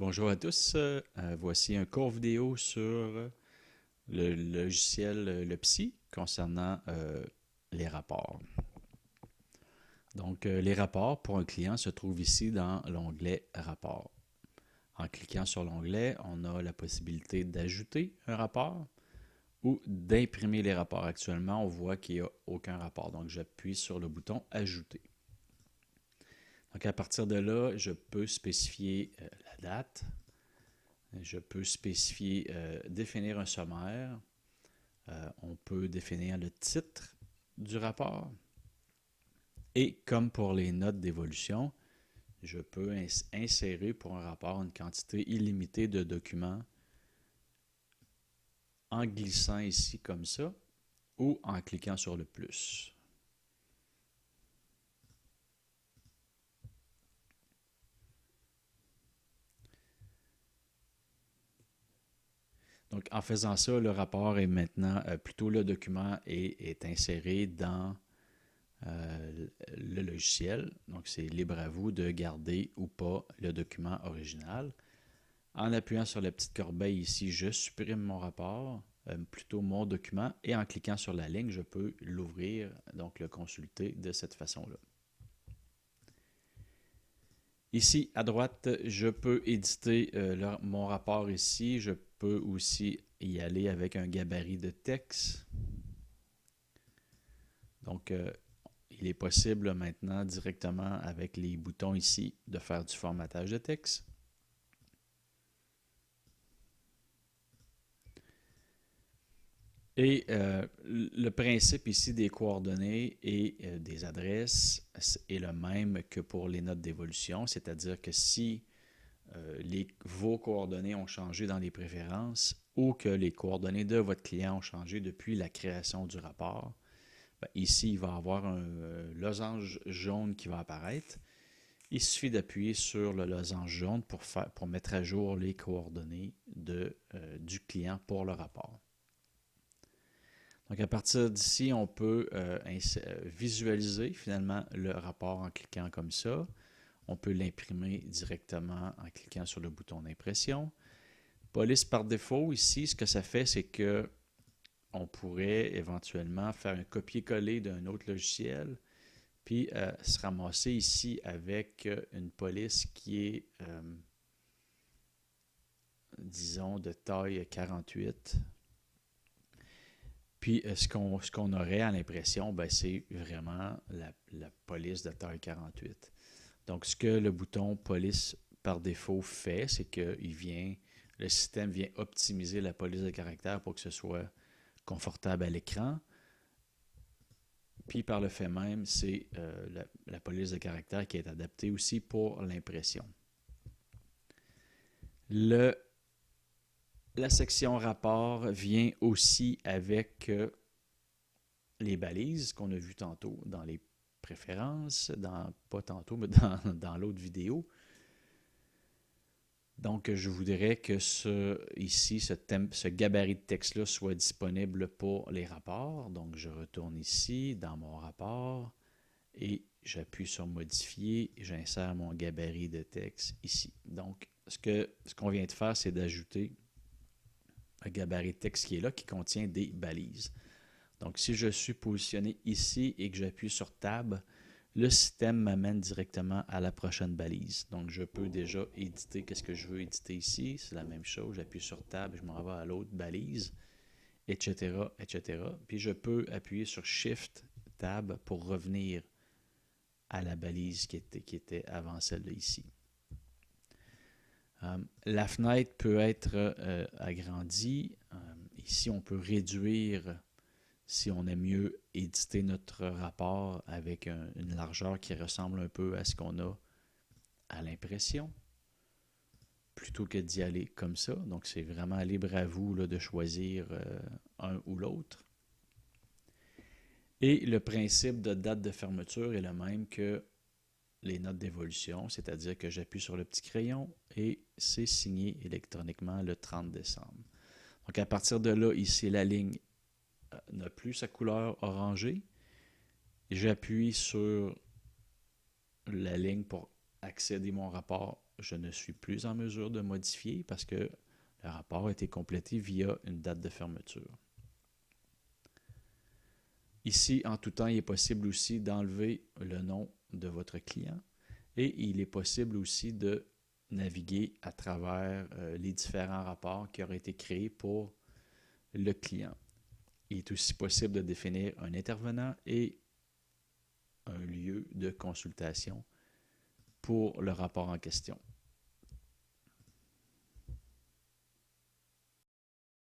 Bonjour à tous. Voici un court vidéo sur le logiciel Le Psy concernant les rapports. Donc, les rapports pour un client se trouvent ici dans l'onglet Rapports. En cliquant sur l'onglet, on a la possibilité d'ajouter un rapport ou d'imprimer les rapports. Actuellement, on voit qu'il n'y a aucun rapport. Donc, j'appuie sur le bouton Ajouter. Donc, à partir de là, je peux spécifier la date. Je peux spécifier, définir un sommaire. On peut définir le titre du rapport. Et comme pour les notes d'évolution, je peux insérer pour un rapport une quantité illimitée de documents en glissant ici comme ça ou en cliquant sur le plus. Donc, en faisant ça, le rapport est maintenant, plutôt le document est inséré dans le logiciel. Donc, c'est libre à vous de garder ou pas le document original. En appuyant sur la petite corbeille ici, je supprime mon rapport, plutôt mon document, et en cliquant sur la ligne, je peux l'ouvrir, donc le consulter de cette façon-là. Ici, à droite, je peux éditer mon rapport ici. Je peux aussi y aller avec un gabarit de texte. Donc, il est possible maintenant, directement avec les boutons ici, de faire du formatage de texte. Et le principe ici des coordonnées et des adresses est le même que pour les notes d'évolution, c'est-à-dire que si vos coordonnées ont changé dans les préférences ou que les coordonnées de votre client ont changé depuis la création du rapport, ben ici, il va y avoir un losange jaune qui va apparaître. Il suffit d'appuyer sur le losange jaune pour mettre à jour les coordonnées du client pour le rapport. Donc, à partir d'ici, on peut visualiser finalement le rapport en cliquant comme ça. On peut l'imprimer directement en cliquant sur le bouton d'impression. Police par défaut, ici, ce que ça fait, c'est que on pourrait éventuellement faire un copier-coller d'un autre logiciel, puis se ramasser ici avec une police qui est, disons, de taille 48. Puis, ce qu'on aurait à l'impression, ben, c'est vraiment la police de taille 48. Donc, ce que le bouton police par défaut fait, c'est que le système vient optimiser la police de caractère pour que ce soit confortable à l'écran. Puis, par le fait même, c'est la police de caractère qui est adaptée aussi pour l'impression. La section rapport vient aussi avec les balises qu'on a vues tantôt dans les préférences, pas tantôt, mais dans l'autre vidéo. Donc, je voudrais que ce gabarit de texte-là soit disponible pour les rapports. Donc, je retourne ici dans mon rapport et j'appuie sur Modifier et j'insère mon gabarit de texte ici. Donc, ce qu'on vient de faire, c'est d'ajouter un gabarit de texte qui est là, qui contient des balises. Donc, si je suis positionné ici et que j'appuie sur Tab, le système m'amène directement à la prochaine balise. Donc, je peux déjà éditer qu'est-ce que je veux éditer ici. C'est la même chose. J'appuie sur Tab, je m'en vais à l'autre balise, etc., etc. Puis, je peux appuyer sur Shift, Tab pour revenir à la balise qui était avant celle-là ici. La fenêtre peut être agrandie. Ici, on peut réduire si on aime mieux éditer notre rapport avec une largeur qui ressemble un peu à ce qu'on a à l'impression, plutôt que d'y aller comme ça. Donc, c'est vraiment libre à vous là, de choisir un ou l'autre. Et le principe de date de fermeture est le même que les notes d'évolution, c'est-à-dire que j'appuie sur le petit crayon et c'est signé électroniquement le 30 décembre. Donc, à partir de là, ici, la ligne n'a plus sa couleur orangée. J'appuie sur la ligne pour accéder à mon rapport je ne suis plus en mesure de modifier parce que le rapport a été complété via une date de fermeture. Ici, en tout temps, il est possible aussi d'enlever le nom de votre client et il est possible aussi de naviguer à travers les différents rapports qui auraient été créés pour le client. Il est aussi possible de définir un intervenant et un lieu de consultation pour le rapport en question.